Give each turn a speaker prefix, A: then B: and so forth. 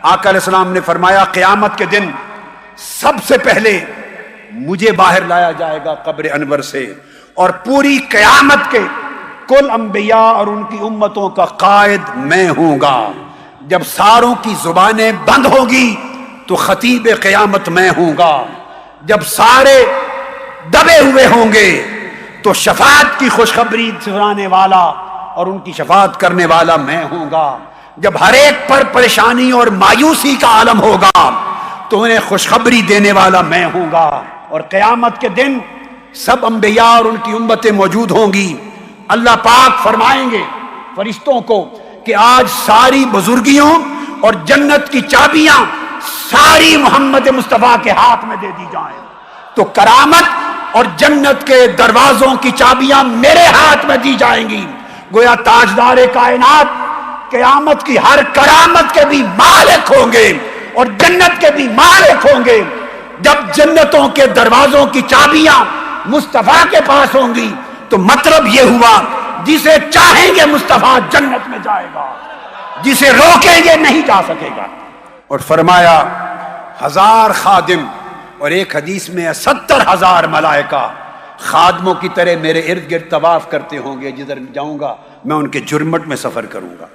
A: آقا علیہ السلام نے فرمایا قیامت کے دن سب سے پہلے مجھے باہر لایا جائے گا قبر انور سے، اور پوری قیامت کے کل انبیاء اور ان کی امتوں کا قائد میں ہوں گا۔ جب ساروں کی زبانیں بند ہوگی تو خطیب قیامت میں ہوں گا۔ جب سارے دبے ہوئے ہوں گے تو شفاعت کی خوشخبری سنانے والا اور ان کی شفاعت کرنے والا میں ہوں گا۔ جب ہر ایک پر پریشانی اور مایوسی کا عالم ہوگا تو انہیں خوشخبری دینے والا میں ہوں گا۔ اور قیامت کے دن سب انبیاء اور ان کی امتیں موجود ہوں گی۔ اللہ پاک فرمائیں گے فرشتوں کو کہ آج ساری بزرگیوں اور جنت کی چابیاں ساری محمد مصطفیٰ کے ہاتھ میں دے دی جائیں، تو کرامت اور جنت کے دروازوں کی چابیاں میرے ہاتھ میں دی جائیں گی۔ گویا تاجدار کائنات قیامت کی ہر کرامت کے بھی مالک ہوں گے اور جنت کے بھی مالک ہوں گے۔ جب جنتوں کے دروازوں کی چابیاں مصطفیٰ کے پاس ہوں گی تو مطلب یہ ہوا جسے چاہیں گے مصطفیٰ جنت میں جائے گا، جسے روکیں گے نہیں جا سکے گا۔ اور فرمایا 1000 خادم اور ایک حدیث میں 70,000 ملائکہ خادموں کی طرح میرے ارد گرد طواف کرتے ہوں گے۔ جدھر جاؤں گا میں ان کے جرمٹ میں سفر کروں گا۔